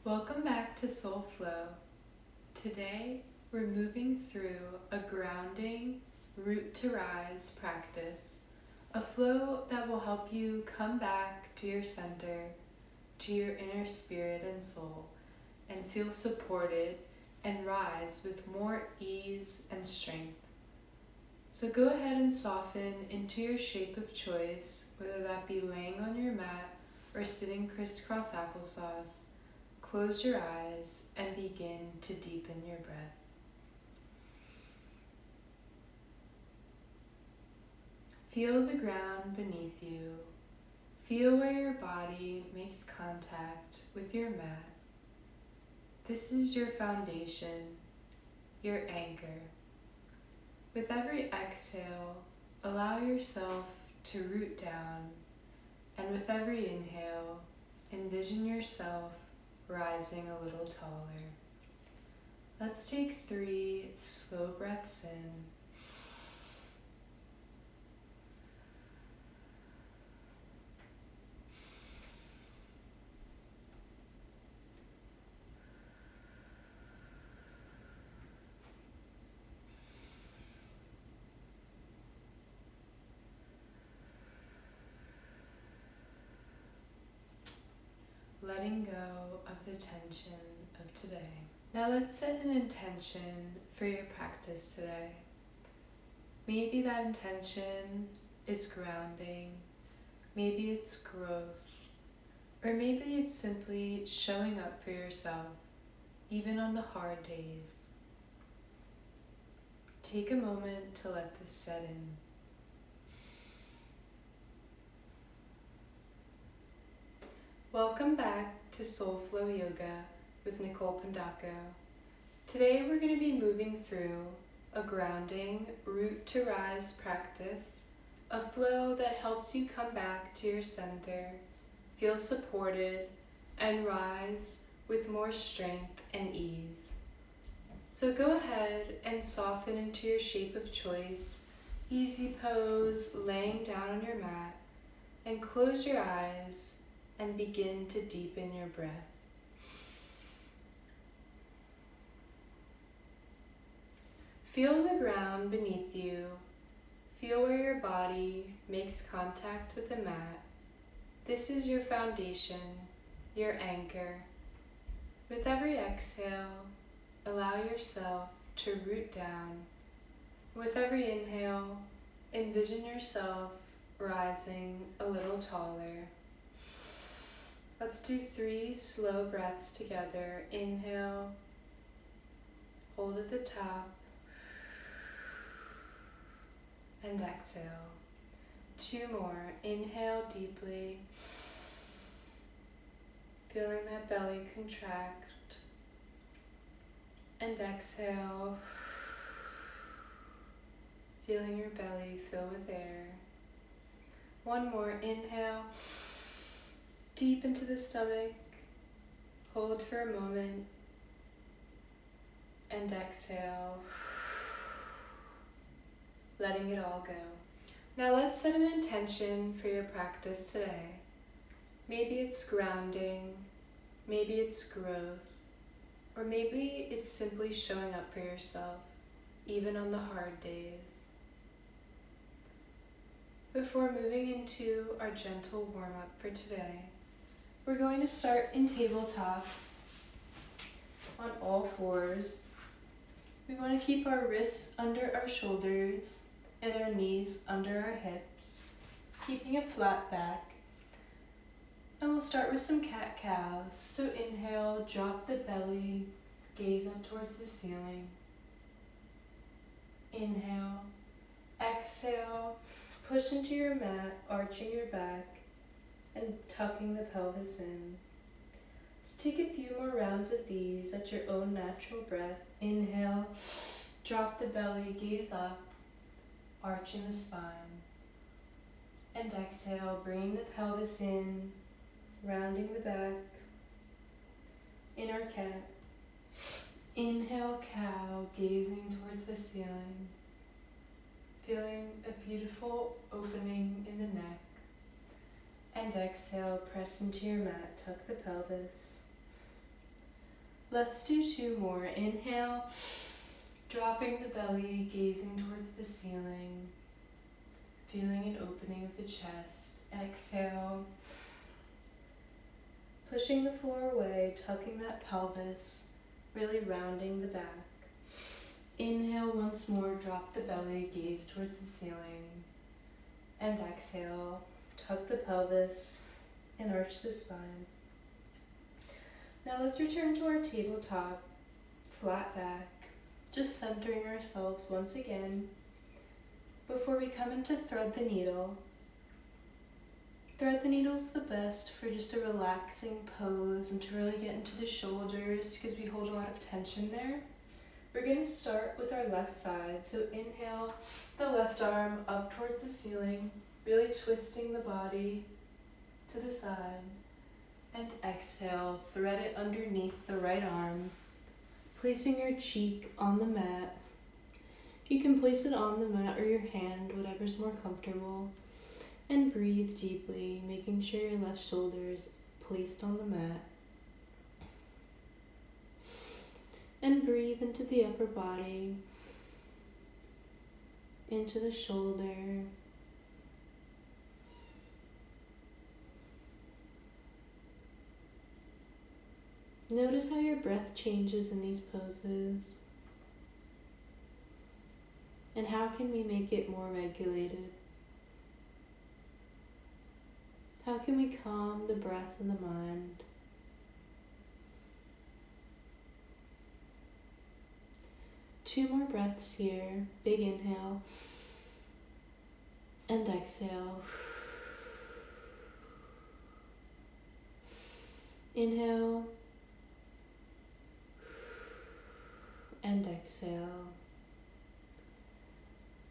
Welcome back to Soul Flow. Today, we're moving through a grounding, root to rise practice, a flow that will help you come back to your center, to your inner spirit and soul, and feel supported and rise with more ease and strength. So go ahead and soften into your shape of choice, whether that be laying on your mat or sitting crisscross applesauce. Close your eyes and begin to deepen your breath. Feel the ground beneath you. Feel where your body makes contact with your mat. This is your foundation, your anchor. With every exhale, allow yourself to root down, and with every inhale, envision yourself rising a little taller. Let's take 3 slow breaths in. Letting go of the tension of today. Now let's set an intention for your practice today. Maybe that intention is grounding, maybe it's growth, or maybe it's simply showing up for yourself, even on the hard days. Take a moment to let this set in. Welcome back to Soul Flow Yoga with Nicole. Today we're going to be moving through a grounding, root to rise practice, a flow that helps you come back to your center, feel supported, and rise with more strength and ease. So go ahead and soften into your shape of choice, easy pose, laying down on your mat, and close your eyes and begin to deepen your breath. Feel the ground beneath you. Feel where your body makes contact with the mat. This is your foundation, your anchor. With every exhale, allow yourself to root down. With every inhale, envision yourself rising a little taller. Let's do 3 slow breaths together. Inhale, hold at the top, and exhale. 2 more. Inhale deeply, feeling that belly contract, and exhale, feeling your belly fill with air. 1 more. Inhale, deep into the stomach, hold for a moment, and exhale, letting it all go. Now let's set an intention for your practice today. Maybe it's grounding, maybe it's growth, or maybe it's simply showing up for yourself, even on the hard days. Before moving into our gentle warm-up for today, we're going to start in tabletop on all 4s. We want to keep our wrists under our shoulders and our knees under our hips, keeping a flat back. And we'll start with some cat-cows. So inhale, drop the belly, gaze up towards the ceiling. Inhale, exhale, push into your mat, arching your back and tucking the pelvis in. Let's take a few more rounds of these at your own natural breath. Inhale, drop the belly, gaze up, arching the spine. And exhale, bringing the pelvis in, rounding the back. In our cat. Inhale, cow, gazing towards the ceiling. Feeling a beautiful opening in the neck. And exhale, press into your mat, tuck the pelvis. Let's do 2 more. Inhale, dropping the belly, gazing towards the ceiling, feeling an opening of the chest. Exhale, pushing the floor away, tucking that pelvis, really rounding the back. Inhale once more, drop the belly, gaze towards the ceiling. And exhale, tuck the pelvis and arch the spine. Now let's return to our tabletop, flat back, just centering ourselves once again. Before we come into thread the needle, thread the needle is the best for just a relaxing pose and to really get into the shoulders because we hold a lot of tension there. We're going to start with our left side. So inhale the left arm up towards the ceiling, really twisting the body to the side. And exhale, thread it underneath the right arm, placing your cheek on the mat. You can place it on the mat or your hand, whatever's more comfortable. And breathe deeply, making sure your left shoulder is placed on the mat. And breathe into the upper body, into the shoulder. Notice how your breath changes in these poses. And how can we make it more regulated? How can we calm the breath and the mind? Two more breaths here. Big inhale. And exhale. Inhale. And exhale.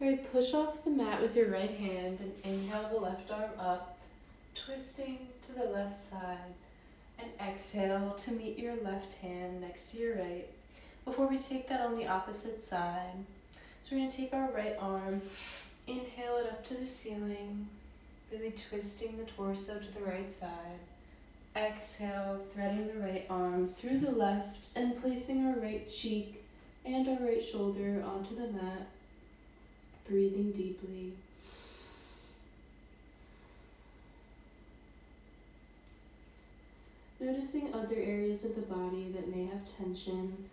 Alright, push off the mat with your right hand and inhale the left arm up, twisting to the left side, and exhale to meet your left hand next to your right. Before we take that on the opposite side, so we're going to take our right arm, inhale it up to the ceiling, really twisting the torso to the right side. Exhale, threading the right arm through the left and placing our right cheek and our right shoulder onto the mat, breathing deeply. Noticing other areas of the body that may have tension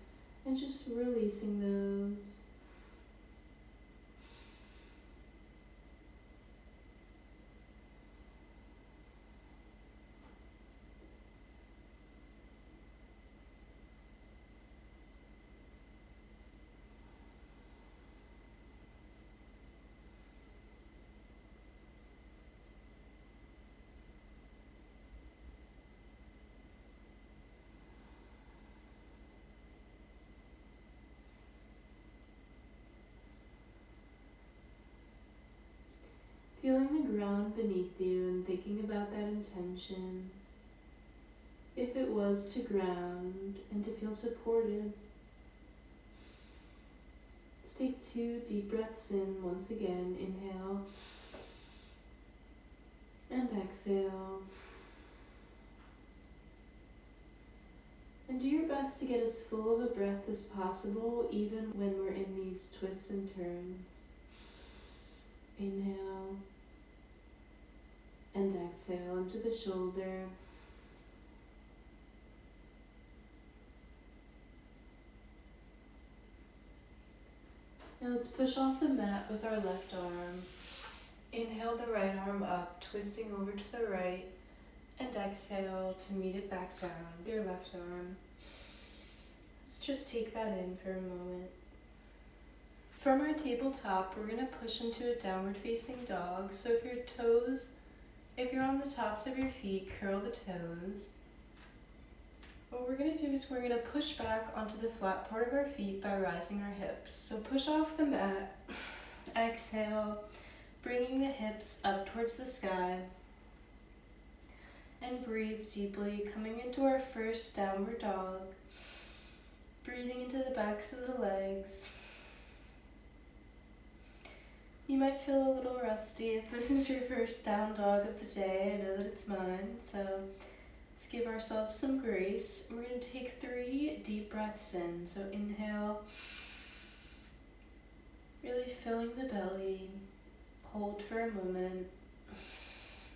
and just releasing those. Feeling the ground beneath you and thinking about that intention. If it was to ground and to feel supported. Let's take 2 deep breaths in once again. Inhale and exhale. And do your best to get as full of a breath as possible, even when we're in these twists and turns. Inhale and exhale into the shoulder. Now let's push off the mat with our left arm. Inhale the right arm up, twisting over to the right, and exhale to meet it back down with your left arm. Let's just take that in for a moment. From our tabletop, we're going to push into a downward facing dog. So if you're on the tops of your feet, curl the toes. What we're going to do is we're going to push back onto the flat part of our feet by rising our hips. So push off the mat, exhale, bringing the hips up towards the sky. And breathe deeply, coming into our first downward dog. Breathing into the backs of the legs. You might feel a little rusty if this is your first down dog of the day. I know that it's mine, so Let's give ourselves some grace. We're going to take 3 deep breaths in. So inhale, really filling the belly. Hold for a moment.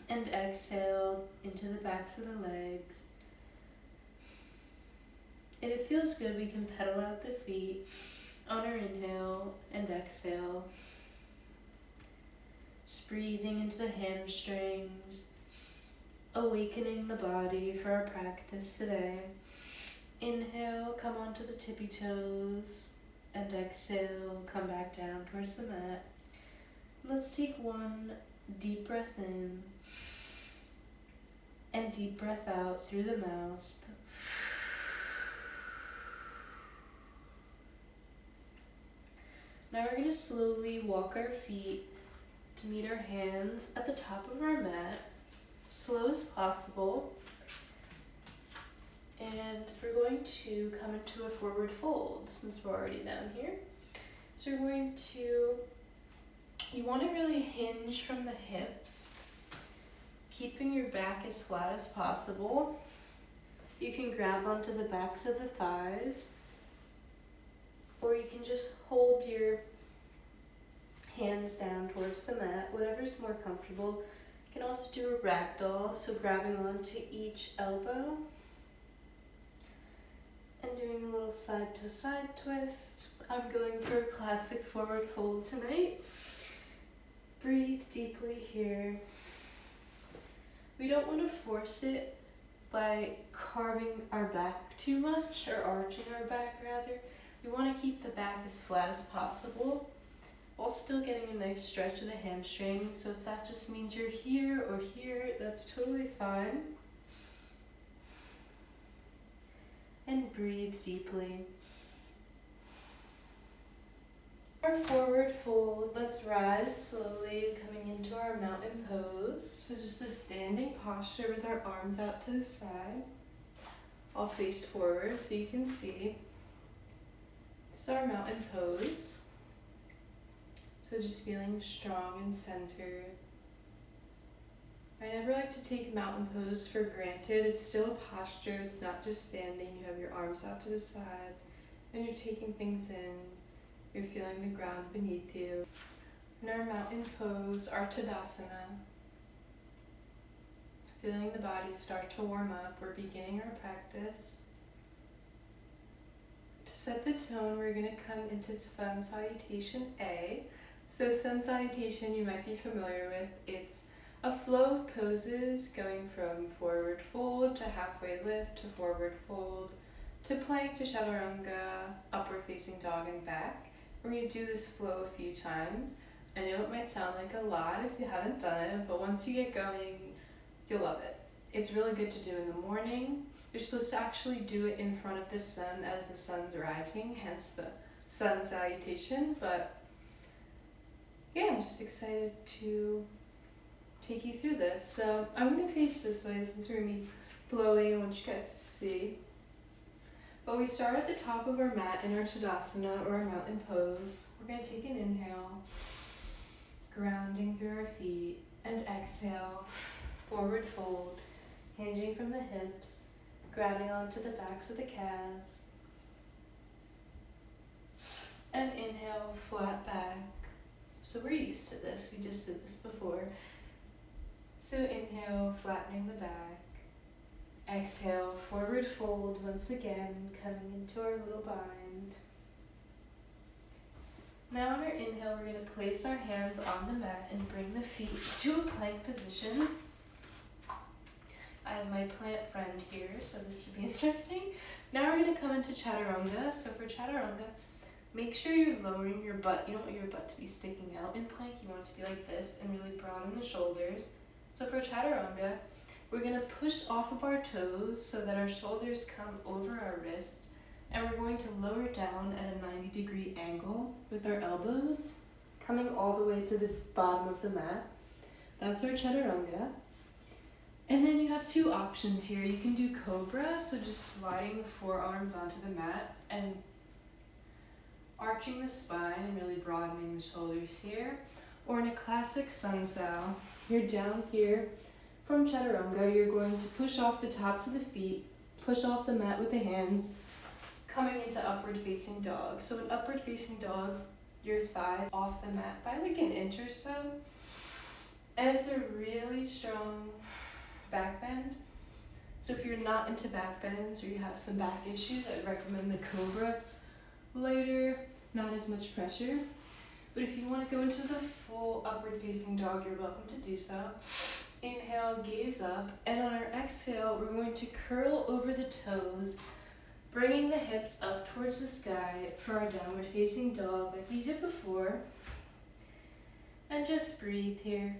And exhale into the backs of the legs. If it feels good, we can pedal out the feet on our inhale and exhale. Just breathing into the hamstrings, awakening the body for our practice today. Inhale, come onto the tippy toes, and exhale, come back down towards the mat. Let's take 1 deep breath in and deep breath out through the mouth. Now we're going to slowly walk our feet to meet our hands at the top of our mat, slow as possible. And we're going to come into a forward fold since we're already down here. So you're going to, you want to really hinge from the hips, keeping your back as flat as possible. You can grab onto the backs of the thighs, or you can just hold your hands down towards the mat, whatever's more comfortable. You can also do a ragdoll, so grabbing onto each elbow and doing a little side to side twist. I'm going for a classic forward fold tonight. Breathe deeply here. We don't want to force it by carving our back too much, or arching our back rather. We want to keep the back as flat as possible while still getting a nice stretch of the hamstring. So if that just means you're here or here, that's totally fine. And breathe deeply. Our forward fold, let's rise slowly, coming into our mountain pose. So just a standing posture with our arms out to the side. I'll face forward so you can see. This is our mountain pose. So just feeling strong and centered. I never like to take mountain pose for granted. It's still a posture. It's not just standing. You have your arms out to the side and you're taking things in. You're feeling the ground beneath you. In our mountain pose, our Tadasana. Feeling the body start to warm up. We're beginning our practice. To set the tone, we're going to come into Sun Salutation A. So Sun Salutation you might be familiar with. It's a flow of poses going from forward fold to halfway lift to forward fold to plank to chaturanga, upward facing dog and back. We're going to do this flow a few times. I know it might sound like a lot if you haven't done it, but once you get going, you'll love it. It's really good to do in the morning. You're supposed to actually do it in front of the sun as the sun's rising, hence the Sun Salutation. But yeah, I'm just excited to take you through this. So I'm going to face this way since we're going to be flowing. I want you guys to see. But we start at the top of our mat in our Tadasana or our mountain pose. We're going to take an inhale, grounding through our feet, and exhale, forward fold, hinging from the hips, grabbing onto the backs of the calves. And inhale, flat back. So we're used to this, we just did this before. So inhale, flattening the back. Exhale, forward fold once again, coming into our little bind. Now on our inhale, we're going to place our hands on the mat and bring the feet to a plank position. I have my plant friend here, so this should be interesting. Now we're going to come into chaturanga. So for chaturanga, make sure you're lowering your butt. You don't want your butt to be sticking out in plank. You want it to be like this and really broaden the shoulders. So for chaturanga, we're going to push off of our toes so that our shoulders come over our wrists, and we're going to lower down at a 90-degree angle with our elbows coming all the way to the bottom of the mat. That's our chaturanga. And then you have 2 options here. You can do cobra, so just sliding the forearms onto the mat and arching the spine and really broadening the shoulders here. Or in a classic sun sal, you're down here From chaturanga, you're going to push off the tops of the feet, push off the mat with the hands, coming into upward facing dog. So in upward facing dog, your thighs off the mat by like an inch or so. And it's a really strong back bend. So if you're not into back bends or you have some back issues, I'd recommend the cobra. It's lighter, not as much pressure. But if you want to go into the full upward facing dog, you're welcome to do so. Inhale, gaze up, and on our exhale, we're going to curl over the toes, bringing the hips up towards the sky for our downward facing dog like we did before. And just breathe here.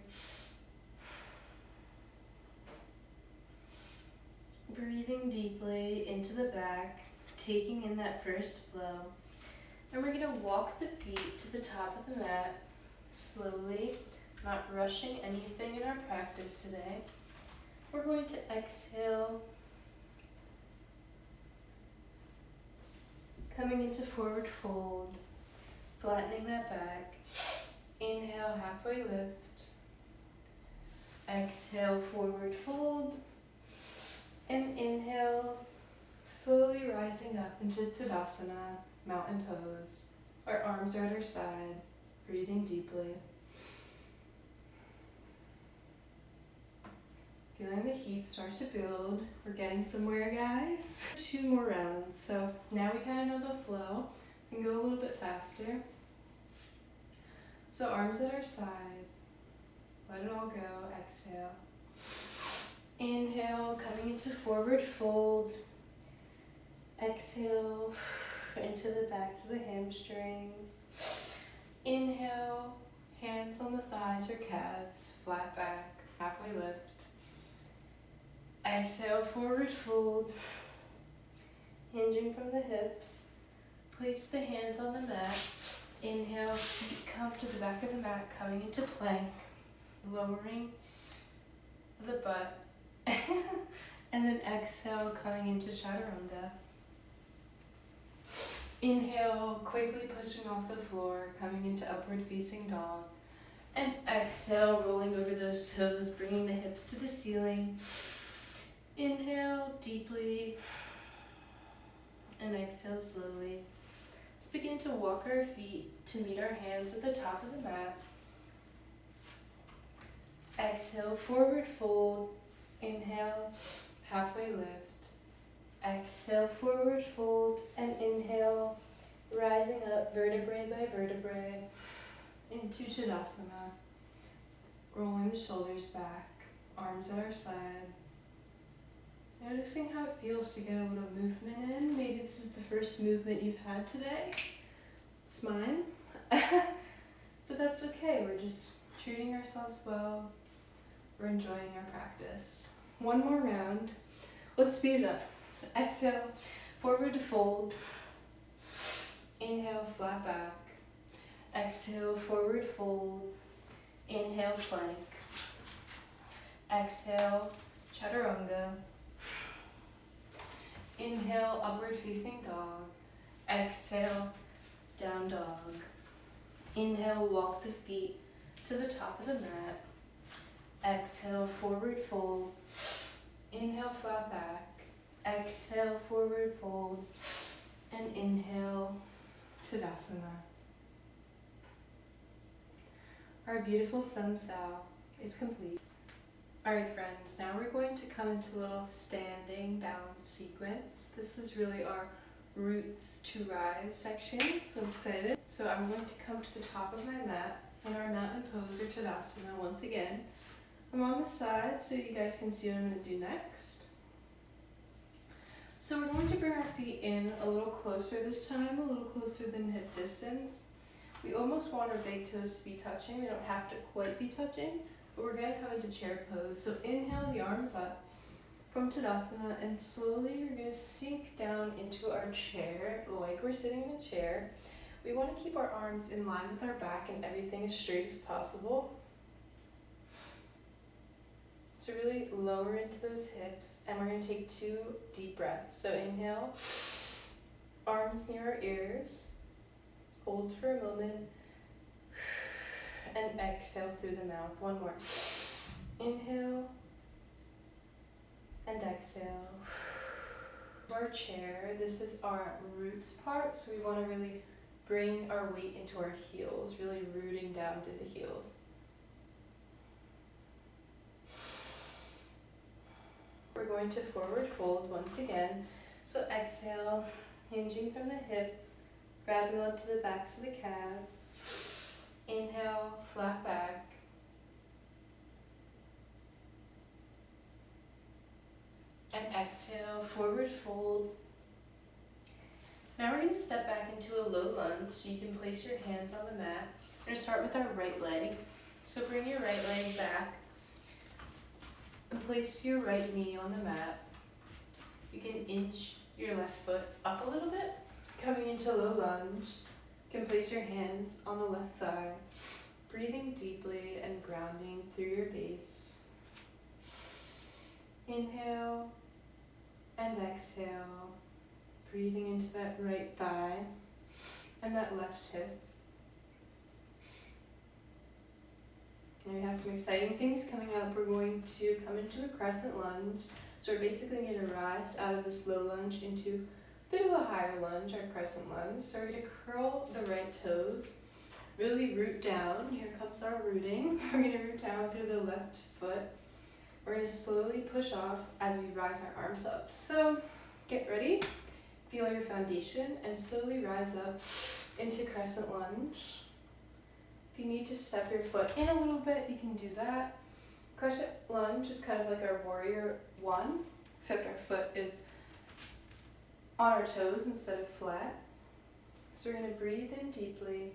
Breathing deeply into the back, taking in that first flow. And we're going to walk the feet to the top of the mat slowly, not rushing anything in our practice today. We're going to exhale, coming into forward fold, flattening that back. Inhale, halfway lift. Exhale, forward fold. And inhale, slowly rising up into Tadasana, mountain pose. Our arms are at our side, breathing deeply. Feeling the heat start to build. We're getting somewhere, guys. 2 more rounds. So now we kind of know the flow. We can go a little bit faster. So arms at our side. Let it all go. Exhale. Inhale, coming into forward fold. Exhale, into the back of the hamstrings. Inhale, hands on the thighs or calves, flat back, halfway lift. Exhale, forward fold, hinging from the hips. Place the hands on the mat. Inhale, feet come to the back of the mat, coming into plank, lowering the butt. And then exhale, coming into chaturanga. Inhale, quickly pushing off the floor, coming into upward facing dog. And exhale, rolling over those toes, bringing the hips to the ceiling. Inhale deeply, and exhale slowly. Let's begin to walk our feet to meet our hands at the top of the mat. Exhale, forward fold. Inhale, halfway lift. Exhale, forward fold, and inhale, rising up vertebrae by vertebrae into Tadasana. Rolling the shoulders back, arms at our side. Noticing how it feels to get a little movement in. Maybe this is the first movement you've had today. It's mine. But that's okay. We're just treating ourselves well. We're enjoying our practice. 1 more round. Let's speed it up. So exhale, forward fold. Inhale, flat back. Exhale, forward fold. Inhale, plank. Exhale, chaturanga. Inhale, upward facing dog. Exhale, down dog. Inhale, walk the feet to the top of the mat. Exhale, forward fold. Inhale, flat back. Exhale, forward fold. And inhale, Tadasana. Our beautiful sun style is complete. Alright friends, now we're going to come into a little standing balance sequence. This is really our roots to rise section, so excited. So I'm going to come to the top of my mat in our mountain pose or Tadasana once again. I'm on the side so you guys can see what I'm going to do next. So we're going to bring our feet in a little closer this time, a little closer than hip distance. We almost want our big toes to be touching. We don't have to quite be touching, but we're going to come into chair pose. So inhale the arms up from Tadasana, and slowly we're going to sink down into our chair like we're sitting in a chair. We want to keep our arms in line with our back and everything as straight as possible. So really lower into those hips, and we're going to take 2 deep breaths. So inhale, arms near our ears. Hold for a moment, and exhale through the mouth. 1 more. Inhale, and exhale. Our chair, this is our roots part, so we want to really bring our weight into our heels, really rooting down through the heels. We're going to forward fold once again. So exhale, hinging from the hips, grabbing onto the backs of the calves. Inhale, flat back. And exhale, forward fold. Now we're going to step back into a low lunge, so you can place your hands on the mat. We're going to start with our right leg. So bring your right leg back and place your right knee on the mat. You can inch your left foot up a little bit. Coming into low lunge, you can place your hands on the left thigh, breathing deeply and grounding through your base. Inhale and exhale, breathing into that right thigh and that left hip. And we have some exciting things coming up. We're going to come into a crescent lunge. So we're basically going to rise out of this low lunge into a bit of a higher lunge, our crescent lunge. So we're going to curl the right toes, really root down. Here comes our rooting. We're going to root down through the left foot. We're going to slowly push off as we rise our arms up. So get ready, feel your foundation, and slowly rise up into crescent lunge. If you need to step your foot in a little bit, you can do that. Crescent lunge is kind of like our warrior one, except our foot is on our toes instead of flat. So we're going to breathe in deeply,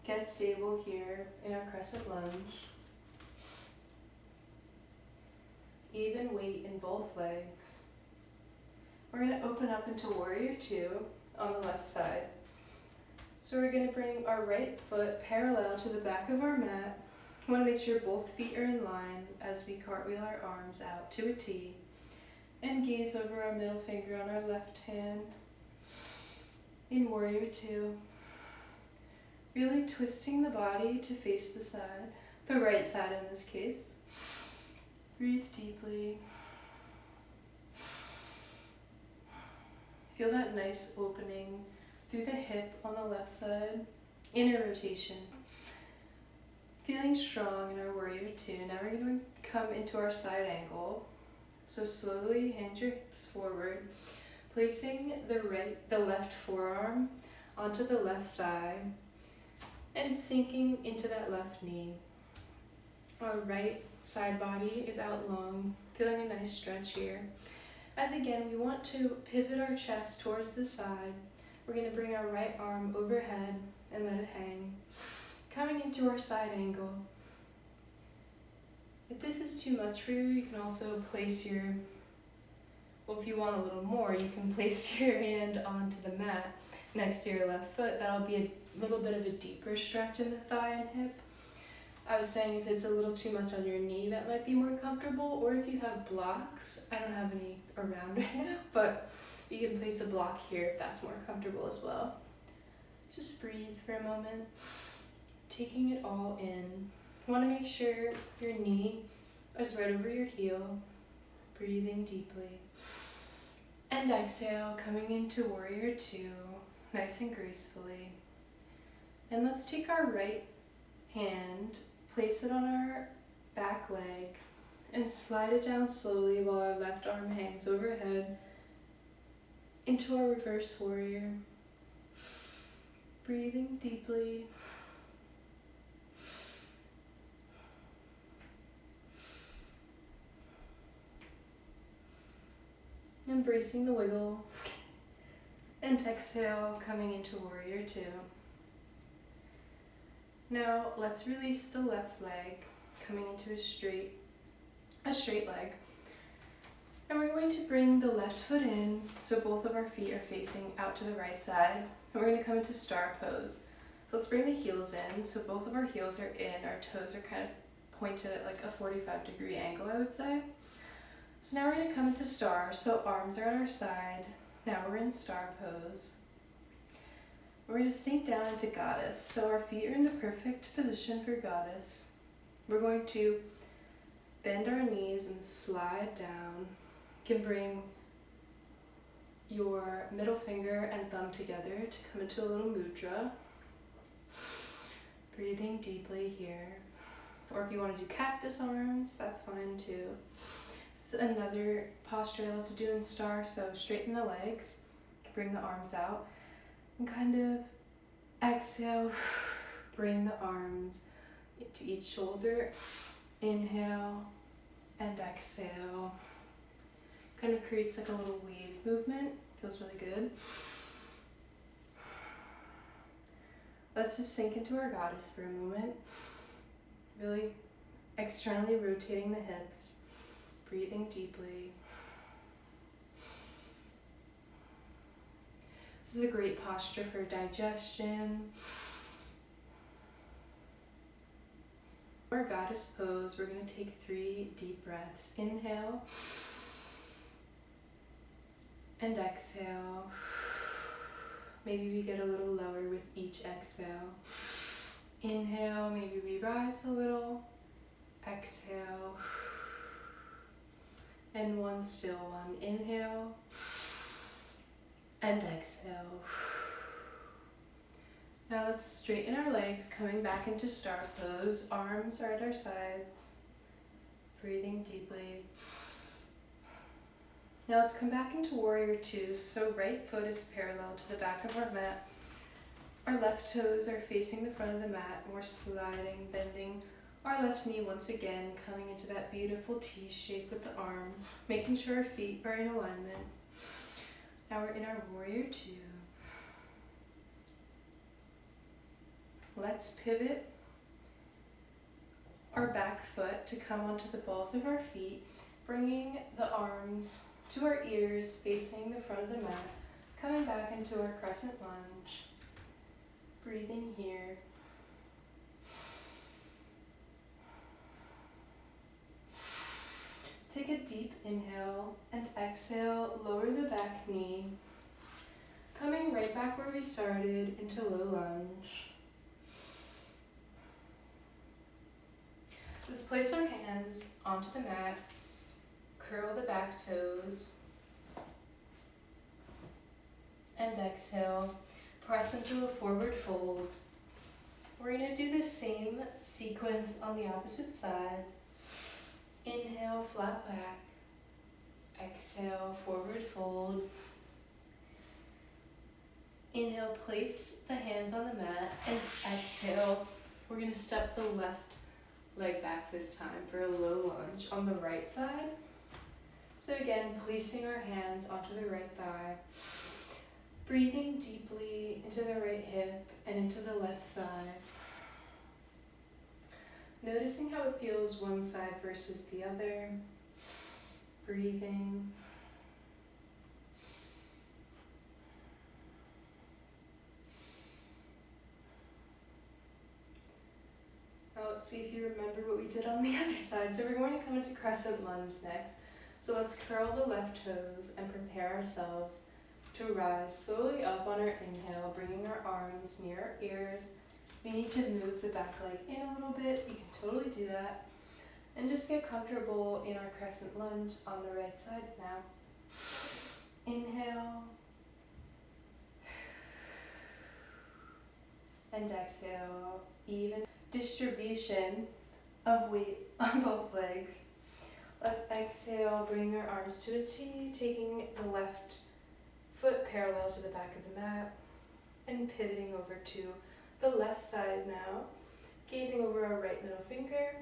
get stable here in our crescent lunge. Even weight in both legs. We're going to open up into warrior two on the left side. So we're going to bring our right foot parallel to the back of our mat. We want to make sure both feet are in line as we cartwheel our arms out to a T and gaze over our middle finger on our left hand in warrior two. Really twisting the body to face the side, the right side in this case. Breathe deeply. Feel that nice opening through the hip on the left side, inner rotation. Feeling strong in our warrior two. Now we're going to come into our side angle. So slowly hinge your hips forward, placing the left forearm onto the left thigh and sinking into that left knee. Our right side body is out long, feeling a nice stretch here. As again, we want to pivot our chest towards the side. We're going to bring our right arm overhead and let it hang. Coming into our side angle. If this is too much for you, you can also place if you want a little more, you can place your hand onto the mat next to your left foot. That'll be a little bit of a deeper stretch in the thigh and hip. I was saying if it's a little too much on your knee, that might be more comfortable, or if you have blocks, I don't have any around right now, but you can place a block here if that's more comfortable as well. Just breathe for a moment, taking it all in. You want to make sure your knee is right over your heel, breathing deeply. And exhale, coming into warrior two, nice and gracefully. And let's take our right hand, place it on our back leg, and slide it down slowly while our left arm hangs overhead into our reverse warrior. Breathing deeply. Embracing the wiggle. And exhale, coming into warrior two. Now let's release the left leg, coming into a straight leg. And we're going to bring the left foot in so both of our feet are facing out to the right side. And we're going to come into star pose. So let's bring the heels in so both of our heels are in, our toes are kind of pointed at like a 45-degree angle, I would say. So now we're going to come into star, so arms are at our side. Now we're in star pose. We're going to sink down into goddess, so our feet are in the perfect position for goddess. We're going to bend our knees and slide down You can bring your middle finger and thumb together to come into a little mudra. Breathing deeply here. Or if you want to do cactus arms, that's fine too. This is another posture I love to do in star, so straighten the legs, bring the arms out, and kind of exhale, bring the arms to each shoulder. Inhale and exhale. Kind of creates like a little wave movement. Feels really good. Let's just sink into our goddess for a moment. Really externally rotating the hips. Breathing deeply. This is a great posture for digestion. Our goddess pose, we're going to take 3 deep breaths. Inhale and exhale. Maybe we get a little lower with each exhale. Inhale, maybe we rise a little. Exhale. And one still one. Inhale and exhale. Now let's straighten our legs, coming back into star pose. Arms are at our sides. Breathing deeply. Now let's come back into warrior 2. So right foot is parallel to the back of our mat. Our left toes are facing the front of the mat, and we're sliding, bending our left knee once again, coming into that beautiful T shape with the arms, making sure our feet are in alignment. Now we're in our warrior 2. Let's pivot our back foot to come onto the balls of our feet, bringing the arms to our ears, facing the front of the mat, coming back into our crescent lunge. Breathing here. Take a deep inhale and exhale, lower the back knee, coming right back where we started into low lunge. Let's place our hands onto the mat, curl the back toes, and exhale, press into a forward fold. We're going to do the same sequence on the opposite side. Inhale, flat back. Exhale, forward fold. Inhale, place the hands on the mat, and exhale. We're going to step the left leg back this time for a low lunge on the right side. So again, placing our hands onto the right thigh. Breathing deeply into the right hip and into the left thigh. Noticing how it feels one side versus the other. Breathing. Now let's see if you remember what we did on the other side. So we're going to come into crescent lunge next. So let's curl the left toes and prepare ourselves to rise slowly up on our inhale, bringing our arms near our ears. We need to move the back leg in a little bit. You can totally do that. And just get comfortable in our crescent lunge on the right side now. Inhale. And exhale. Even distribution of weight on both legs. Let's exhale, bring our arms to a T, taking the left foot parallel to the back of the mat and pivoting over to the left side now, gazing over our right middle finger.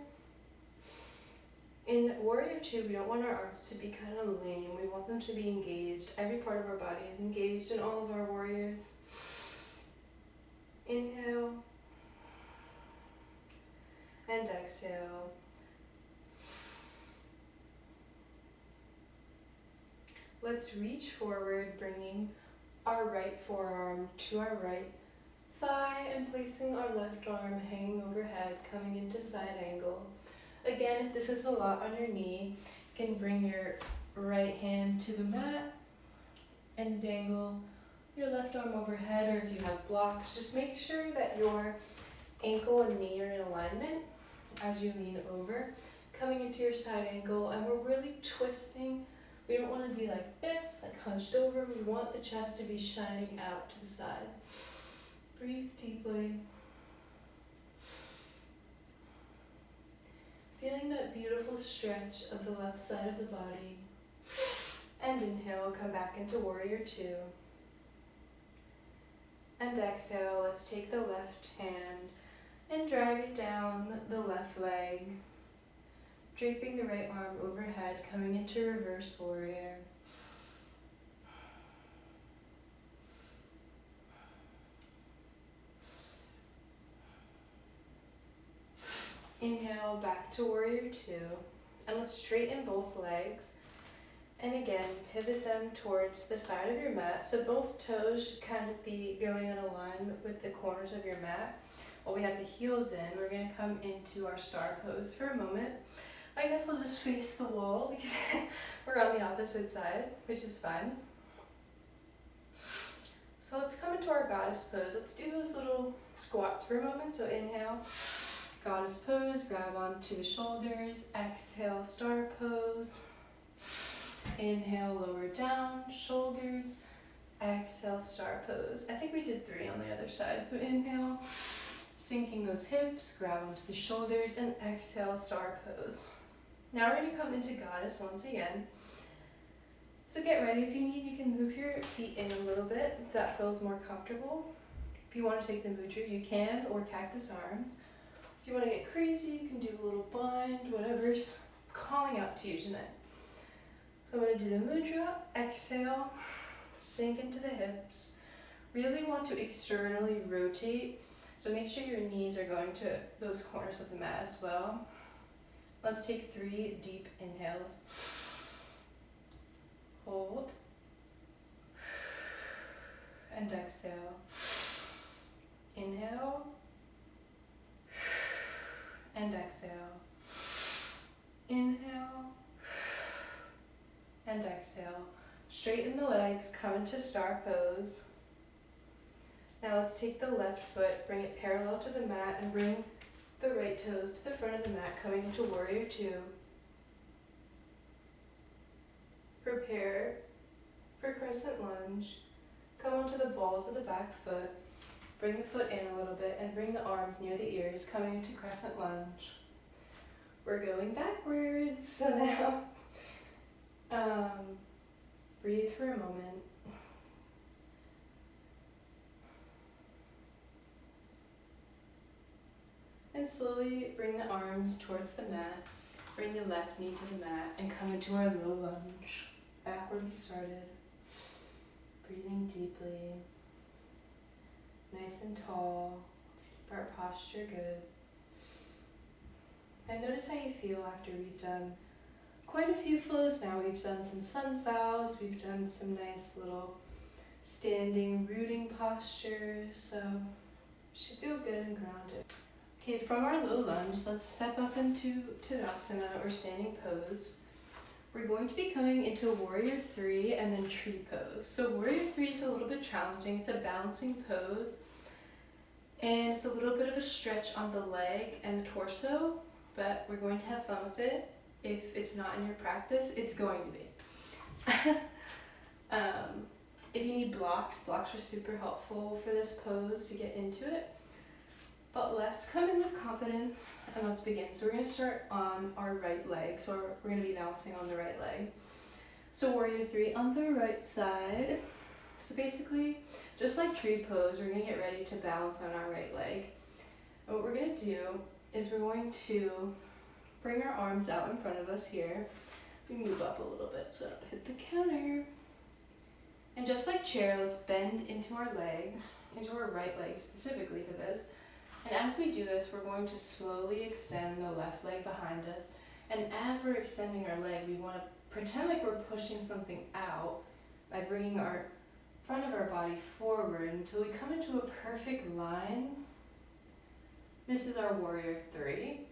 In warrior 2, we don't want our arms to be kind of lame. We want them to be engaged. Every part of our body is engaged in all of our warriors. Inhale and exhale. Let's reach forward, bringing our right forearm to our right thigh and placing our left arm hanging overhead, coming into side angle. Again, if this is a lot on your knee, you can bring your right hand to the mat and dangle your left arm overhead, or if you have blocks, just make sure that your ankle and knee are in alignment as you lean over, coming into your side angle, and we're really twisting We don't want to be like this, like hunched over. We want the chest to be shining out to the side. Breathe deeply. Feeling that beautiful stretch of the left side of the body. And inhale, come back into warrior two. And exhale, let's take the left hand and drag it down the left leg, draping the right arm overhead, coming into reverse warrior. Inhale, back to warrior two, and let's straighten both legs. And again, pivot them towards the side of your mat. So both toes should kind of be going in alignment with the corners of your mat. While we have the heels in, we're going to come into our star pose for a moment. I guess we'll just face the wall because we're on the opposite side, which is fine. So let's come into our goddess pose. Let's do those little squats for a moment. So inhale, goddess pose, grab onto the shoulders. Exhale, star pose. Inhale, lower down, shoulders. Exhale, star pose. I think we did 3 on the other side. So inhale, sinking those hips, grab onto the shoulders, and exhale, star pose. Now we're going to come into goddess once again. So get ready. If you need, you can move your feet in a little bit if that feels more comfortable. If you want to take the mudra, you can, or cactus arms. If you want to get crazy, you can do a little bind, whatever's calling out to you tonight. So I'm going to do the mudra, exhale, sink into the hips. Really want to externally rotate, so make sure your knees are going to those corners of the mat as well. Let's take 3 deep inhales. Hold. And exhale. Inhale. And exhale. Inhale. And exhale. Straighten the legs, come into star pose. Now let's take the left foot, bring it parallel to the mat, and bring the right toes to the front of the mat, coming into warrior two. Prepare for crescent lunge. Come onto the balls of the back foot. Bring the foot in a little bit and bring the arms near the ears, coming into crescent lunge. We're going backwards, so now breathe for a moment. And slowly bring the arms towards the mat. Bring the left knee to the mat and come into our low lunge. Back where we started. Breathing deeply. Nice and tall. Let's keep our posture good. And notice how you feel after we've done quite a few flows now. We've done some sun sows. We've done some nice little standing, rooting postures. So should feel good and grounded. Okay, from our low lunge, let's step up into Tadasana or standing pose. We're going to be coming into warrior three and then tree pose. So warrior three is a little bit challenging. It's a balancing pose and it's a little bit of a stretch on the leg and the torso, but we're going to have fun with it. If it's not in your practice, it's going to be. If you need blocks are super helpful for this pose to get into it. But let's come in with confidence and let's begin. So we're going to start on our right leg. So we're going to be balancing on the right leg. So warrior three on the right side. So basically, just like tree pose, we're going to get ready to balance on our right leg. And what we're going to do is we're going to bring our arms out in front of us here. We move up a little bit so I don't hit the counter. And just like chair, let's bend into our legs, into our right leg specifically for this. And as we do this, we're going to slowly extend the left leg behind us. And as we're extending our leg, we want to pretend like we're pushing something out by bringing our front of our body forward until we come into a perfect line. This is our warrior three.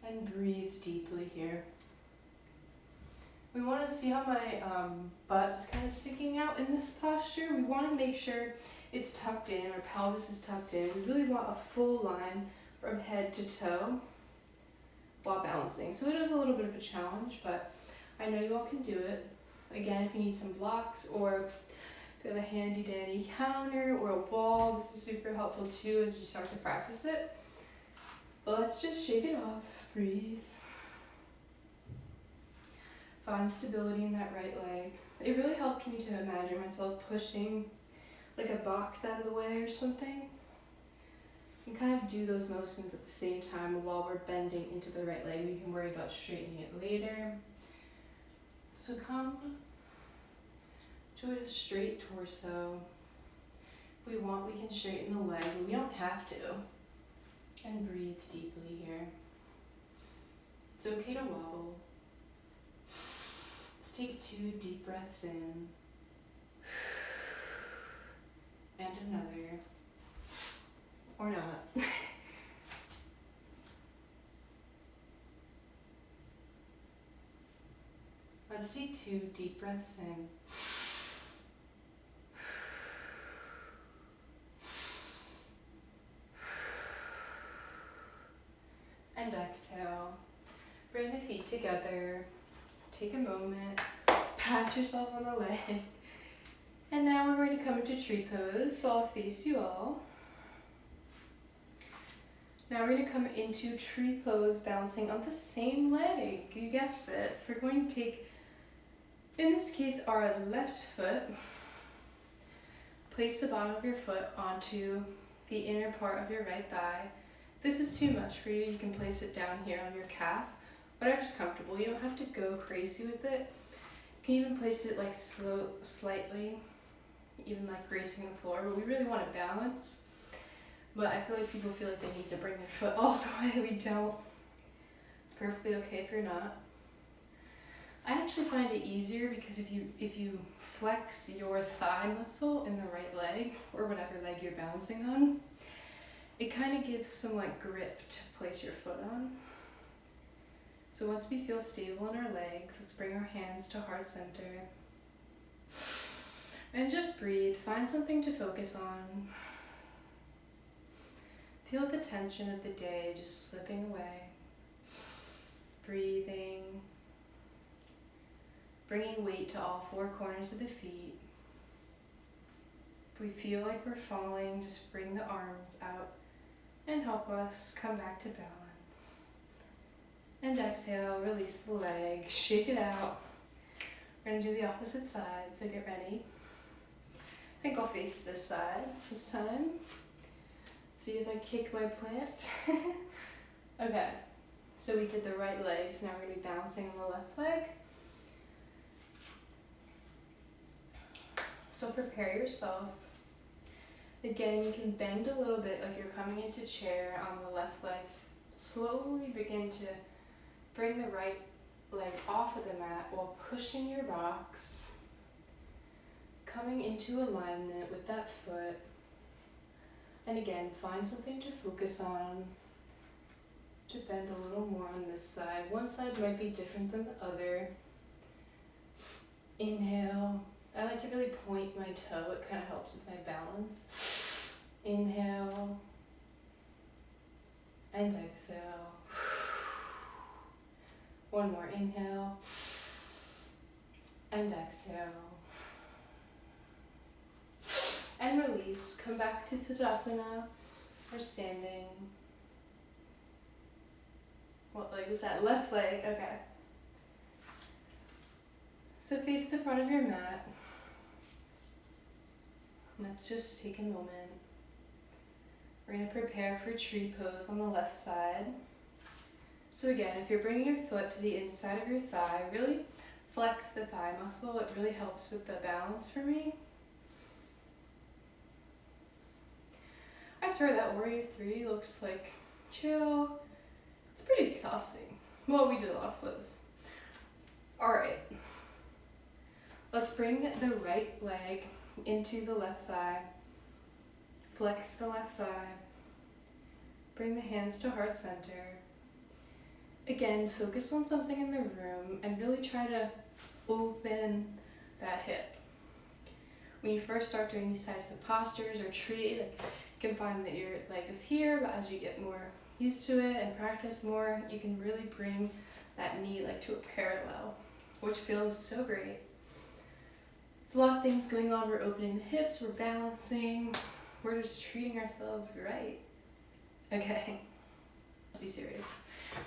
And breathe deeply here. We want to see how my butt is kind of sticking out in this posture. We want to make sure it's tucked in, our pelvis is tucked in. We really want a full line from head to toe while balancing. So it is a little bit of a challenge, but I know you all can do it. Again, if you need some blocks or if you have a handy dandy counter or a wall, this is super helpful too as you start to practice it. But let's just shake it off, breathe. Find stability in that right leg. It really helped me to imagine myself pushing like a box out of the way or something. And kind of do those motions at the same time while we're bending into the right leg. We can worry about straightening it later. So come to a straight torso. If we want, we can straighten the leg, but we don't have to. And breathe deeply here. It's okay to wobble. Let's take 2 deep breaths in. And another. Or not. Let's take 2 deep breaths in. And exhale. Bring the feet together. Take a moment. Pat yourself on the leg. And now we're going to come into tree pose. So I'll face you all. Now we're going to come into tree pose, bouncing on the same leg. You guessed it. So we're going to take, in this case, our left foot. Place the bottom of your foot onto the inner part of your right thigh. If this is too much for you, you can place it down here on your calf. Whatever's comfortable. You don't have to go crazy with it. You can even place it like slightly, even like gracing the floor, but we really want to balance. But I feel like people feel like they need to bring their foot all the way. We don't. It's perfectly okay if you're not. I actually find it easier because if you flex your thigh muscle in the right leg, or whatever leg you're balancing on, it kind of gives some like grip to place your foot on. So once we feel stable in our legs, let's bring our hands to heart center. And just breathe. Find something to focus on. Feel the tension of the day just slipping away. Breathing. Bringing weight to all 4 corners of the feet. If we feel like we're falling, just bring the arms out and help us come back to balance. And exhale, release the leg, shake it out. We're going to do the opposite side, so get ready. I think I'll face this side this time. See if I kick my plant. Okay, so we did the right leg, so now we're going to be bouncing on the left leg. So prepare yourself. Again, you can bend a little bit like you're coming into chair on the left leg. Slowly begin to bring the right leg off of the mat while pushing your rocks. Coming into alignment with that foot. And again, find something to focus on. To bend a little more on this side. One side might be different than the other. Inhale. I like to really point my toe. It kind of helps with my balance. Inhale. And exhale. One more inhale. And exhale. And release. Come back to Tadasana or standing. What leg was that? Left leg. Okay. So face the front of your mat. Let's just take a moment. We're going to prepare for tree pose on the left side. So again, if you're bringing your foot to the inside of your thigh, really flex the thigh muscle. It really helps with the balance for me. I swear that Warrior 3 looks like chill. It's pretty exhausting. Well, we did a lot of flows. Alright. Let's bring the right leg into the left thigh. Flex the left thigh. Bring the hands to heart center. Again, focus on something in the room and really try to open that hip. When you first start doing these types of postures or tree, like, you can find that your leg is here, but as you get more used to it and practice more, you can really bring that knee like to a parallel which feels so great. There's a lot of things going on. We're opening the hips, we're balancing, we're just treating ourselves right. Okay, let's be serious.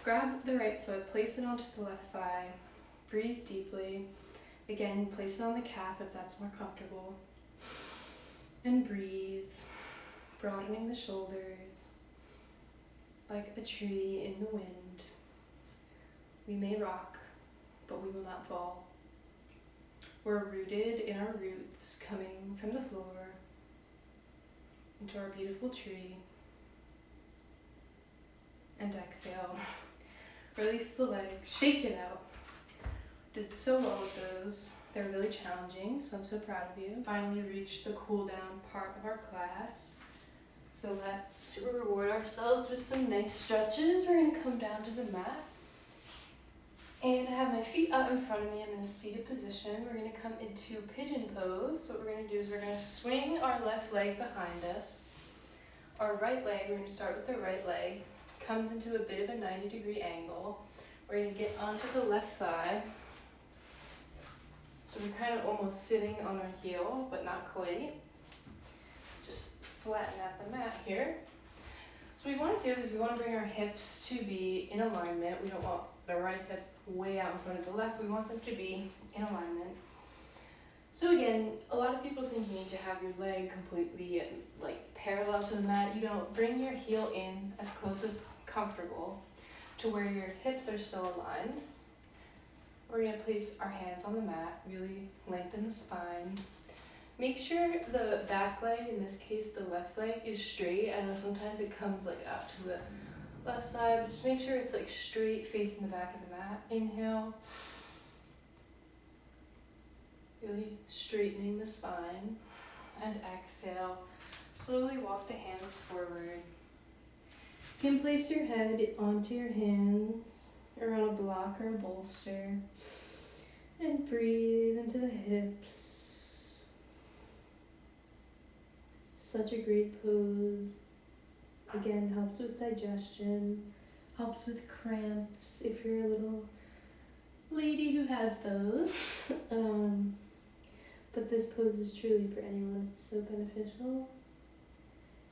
Grab the right foot, place it onto the left thigh, breathe deeply. Again, place it on the calf if that's more comfortable. And breathe, broadening the shoulders like a tree in the wind. We may rock, but we will not fall. We're rooted in our roots coming from the floor into our beautiful tree. And exhale. Release the legs, shake it out. Did so well with those. They're really challenging, so I'm so proud of you. Finally reached the cool down part of our class. So let's reward ourselves with some nice stretches. We're gonna come down to the mat. And I have my feet out in front of me. I'm in a seated position. We're gonna come into pigeon pose. So what we're gonna do is we're gonna swing our left leg behind us. Our right leg, we're gonna start with the right leg, comes into a bit of a 90-degree angle. We're gonna get onto the left thigh. So we're kind of almost sitting on our heel, but not quite. Just flatten out the mat here. So what we want to do is we want to bring our hips to be in alignment. We don't want the right hip way out in front of the left. We want them to be in alignment. So again, a lot of people think you need to have your leg completely like parallel to the mat. You don't. Bring your heel in as close as comfortable to where your hips are still aligned. We're going to place our hands on the mat, really lengthen the spine. Make sure the back leg, in this case the left leg, is straight. I know sometimes it comes like out to the left side, but just make sure it's like straight facing the back of the mat. Inhale. Really straightening the spine. And exhale. Slowly walk the hands forward. You can place your head onto your hands or on a block or a bolster. And breathe into the hips. Such a great pose. Again, helps with digestion, helps with cramps if you're a little lady who has those. But this pose is truly for anyone. It's so beneficial.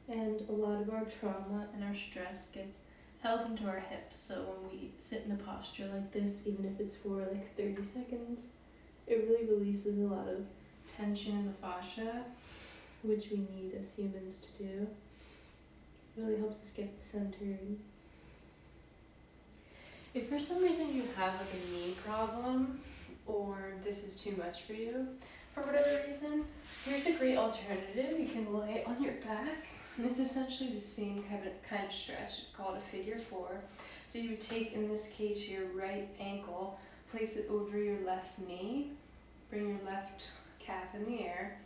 And a lot of our trauma and our stress gets held into our hips. So when we sit in a posture like this, even if it's for like 30 seconds, it really releases a lot of tension in the fascia, which we need as humans to do. It really helps us get centered. If for some reason you have like a knee problem, or this is too much for you, for whatever reason, here's a great alternative. You can lay on your back. And it's essentially the same kind of stretch called a figure 4. So you would take, in this case, your right ankle, place it over your left knee, bring your left calf in the air,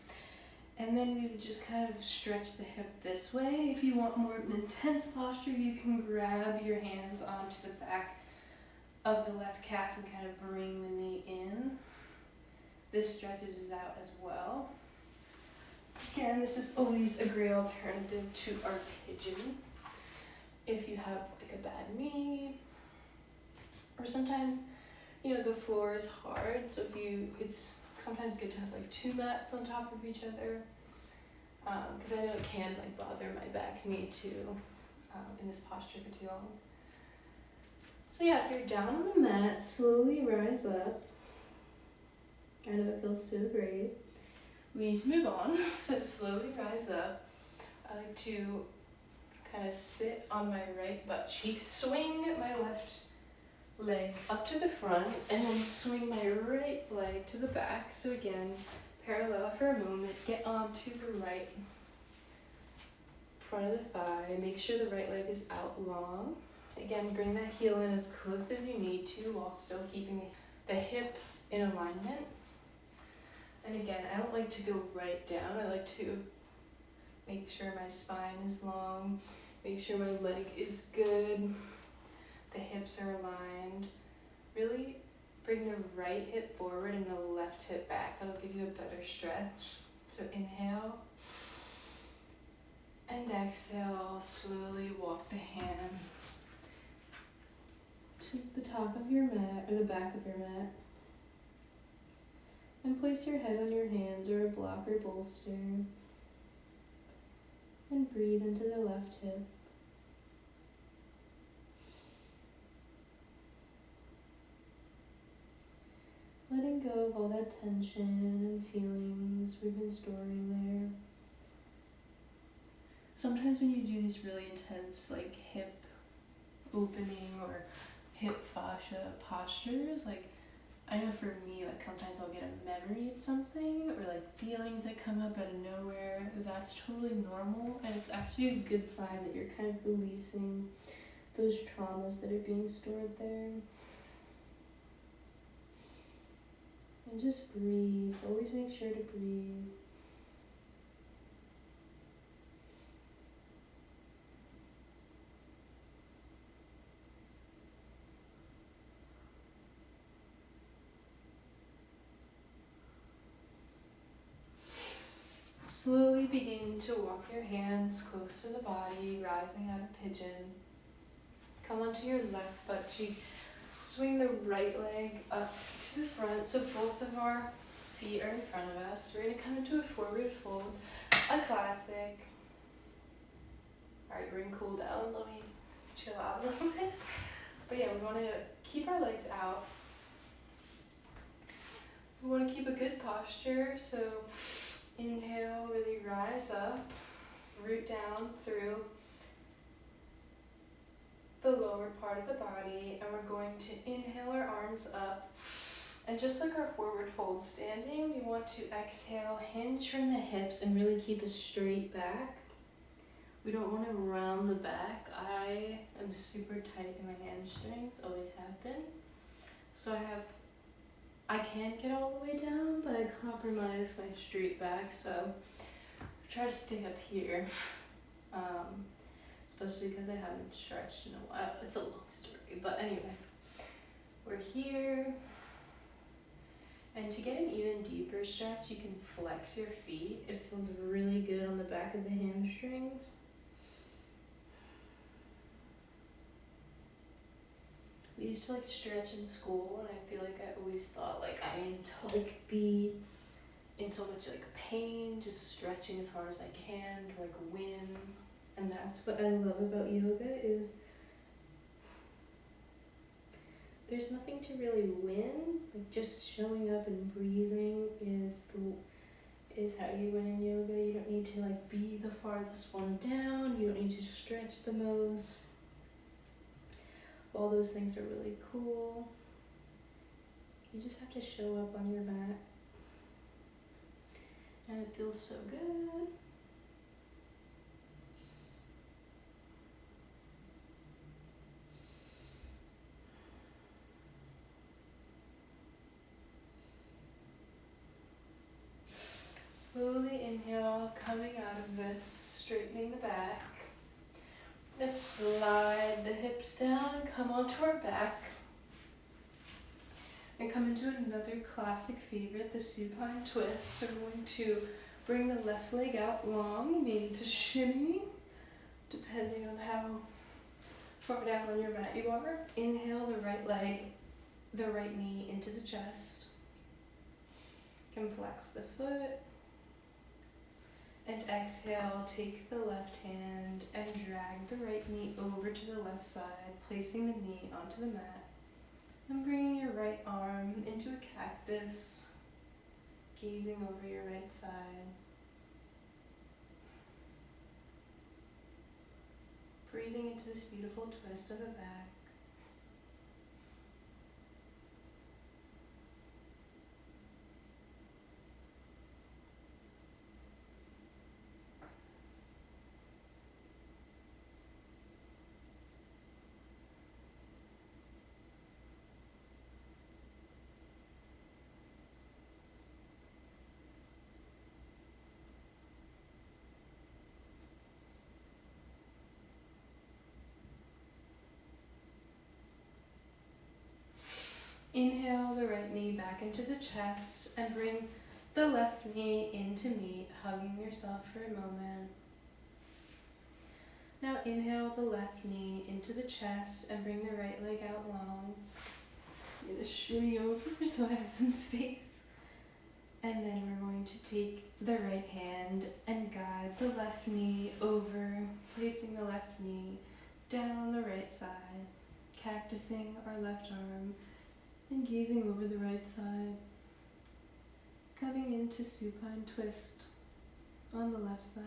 and then we would just kind of stretch the hip this way. If you want more of an intense posture, you can grab your hands onto the back of the left calf and kind of bring the knee in. This stretches it out as well. Again, this is always a great alternative to our pigeon. If you have like a bad knee, or sometimes, the floor is hard, so it's sometimes good to have like 2 mats on top of each other, because I know it can like bother my back knee too, in this posture for too long. So yeah, if you're down on the mat, slowly rise up. I know it feels so great. We need to move on, so slowly rise up. I like to kind of sit on my right butt cheek, swing my left leg up to the front, and then swing my right leg to the back. So again, parallel for a moment, get onto the right front of the thigh, make sure the right leg is out long. Again, bring that heel in as close as you need to while still keeping the hips in alignment. And again, I don't like to go right down. I like to make sure my spine is long, make sure my leg is good, the hips are aligned. Really bring the right hip forward and the left hip back. That'll give you a better stretch. So inhale and exhale. Slowly walk the hands to the top of your mat or the back of your mat. And place your head on your hands or a block or bolster. And breathe into the left hip. Letting go of all that tension and feelings we've been storing there. Sometimes when you do these really intense like hip opening or hip fascia postures, like I know for me, like sometimes I'll get a memory of something or like feelings that come up out of nowhere. That's totally normal, and it's actually a good sign that you're kind of releasing those traumas that are being stored there. And just breathe. Always make sure to breathe. Slowly begin to walk your hands close to the body, rising out of pigeon. Come onto your left butt cheek. Swing the right leg up to the front, so both of our feet are in front of us. We're going to come into a forward fold, a classic. Alright, we're going to cool down. Let me chill out a little bit. But yeah, we want to keep our legs out. We want to keep a good posture, so inhale, really rise up, root down through the lower part of the body, and we're going to inhale our arms up, and just like our forward fold standing, we want to exhale, hinge from the hips, and really keep a straight back. We don't want to round the back. I am super tight in my hamstrings, always have been, so I can't get all the way down, but I compromise my straight back, so try to stay up here. Especially because I haven't stretched in a while. It's a long story, but anyway, we're here. And to get an even deeper stretch, you can flex your feet. It feels really good on the back of the hamstrings. We used to like stretch in school, and I feel like I always thought like I need to like be in so much like pain, just stretching as hard as I can to like win. And that's what I love about yoga is there's nothing to really win. Like just showing up and breathing is how you win in yoga. You don't need to like be the farthest one down. You don't need to stretch the most. All those things are really cool. You just have to show up on your mat. And it feels so good. Slowly inhale, coming out of this, straightening the back. Let's slide the hips down and come onto our back. And come into another classic favorite, the supine twist. So we're going to bring the left leg out long. You may need to shimmy, depending on how far down on your mat you are. Inhale the right leg, the right knee into the chest. You can flex the foot. And exhale, take the left hand and drag the right knee over to the left side, placing the knee onto the mat. And bringing your right arm into a cactus, gazing over your right side. Breathing into this beautiful twist of the back. Inhale the right knee back into the chest and bring the left knee into meet, hugging yourself for a moment. Now inhale the left knee into the chest and bring the right leg out long. I'm going to shimmy over so I have some space. And then we're going to take the right hand and guide the left knee over, placing the left knee down on the right side, cactusing our left arm and gazing over the right side, coming into supine twist on the left side.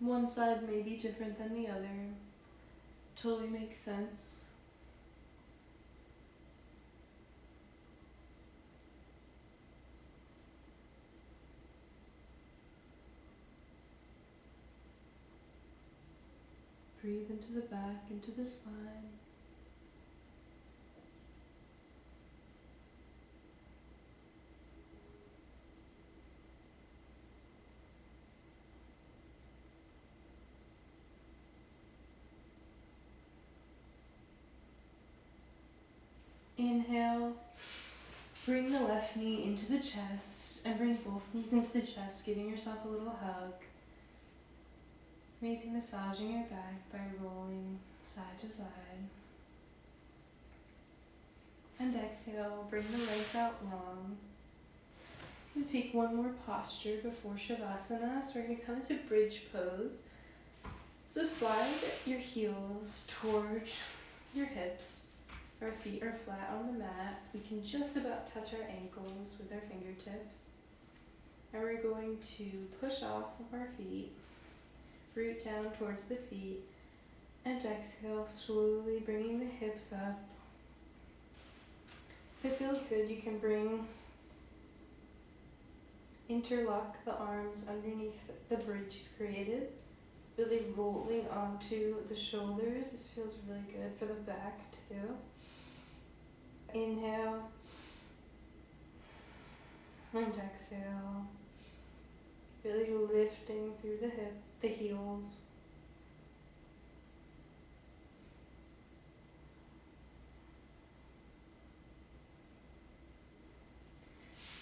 One side may be different than the other. Totally makes sense. Breathe into the back, into the spine. Inhale, bring the left knee into the chest and bring both knees into the chest, giving yourself a little hug. Maybe massaging your back by rolling side to side. And exhale, bring the legs out long. We'll take one more posture before Shavasana. So we're going to come into bridge pose. So slide your heels towards your hips. Our feet are flat on the mat. We can just about touch our ankles with our fingertips. And we're going to push off of our feet, root down towards the feet, and exhale, slowly bringing the hips up. If it feels good, you can interlock the arms underneath the bridge you've created, really rolling onto the shoulders. This feels really good for the back too. Inhale and exhale, really lifting through the heels.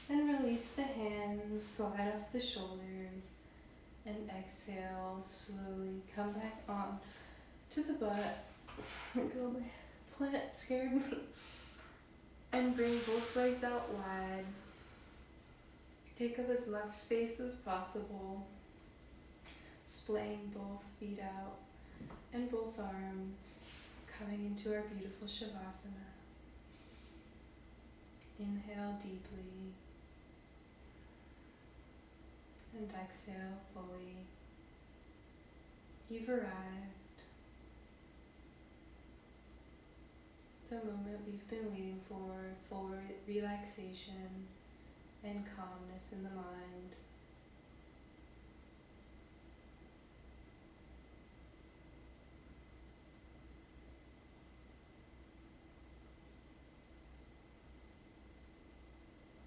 And release the hands, slide off the shoulders, and exhale, slowly come back on to the butt. Go, my plant scared me. And bring both legs out wide. Take up as much space as possible. Splaying both feet out and both arms, coming into our beautiful Shavasana. Inhale deeply. And exhale fully. You've arrived. The moment we've been waiting for relaxation and calmness in the mind.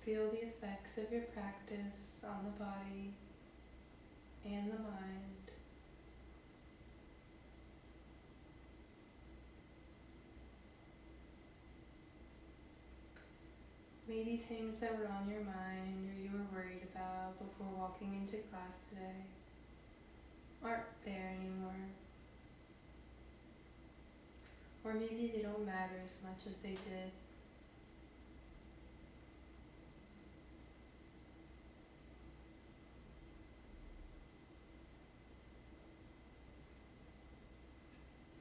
Feel the effects of your practice on the body and the mind. Maybe things that were on your mind or you were worried about before walking into class today aren't there anymore. Or maybe they don't matter as much as they did.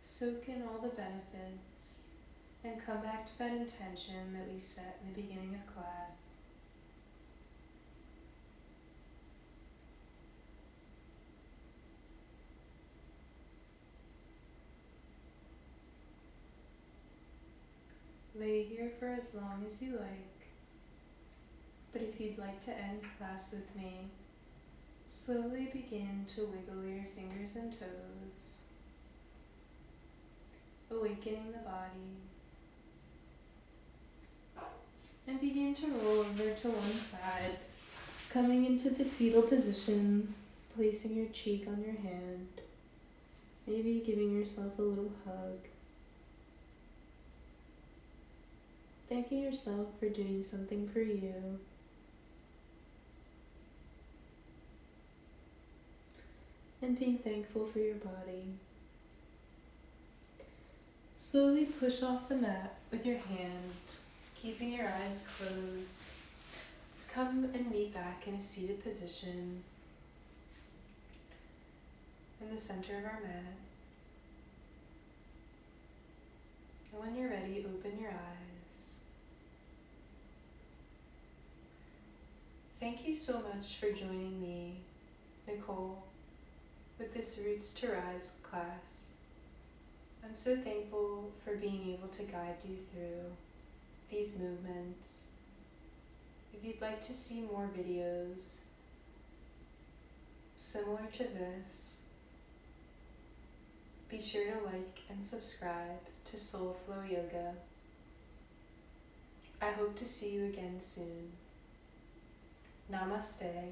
Soak in all the benefits and come back to that intention that we set in the beginning of class. Lay here for as long as you like, but if you'd like to end class with me, slowly begin to wiggle your fingers and toes, awakening the body. And begin to roll over to one side, coming into the fetal position, placing your cheek on your hand, maybe giving yourself a little hug. Thanking yourself for doing something for you. And being thankful for your body. Slowly push off the mat with your hand, keeping your eyes closed. Let's come and meet back in a seated position in the center of our mat. And when you're ready, open your eyes. Thank you so much for joining me, Nicole, with this Roots to Rise class. I'm so thankful for being able to guide you through these movements. If you'd like to see more videos similar to this, be sure to like and subscribe to Soul Flow Yoga. I hope to see you again soon. Namaste.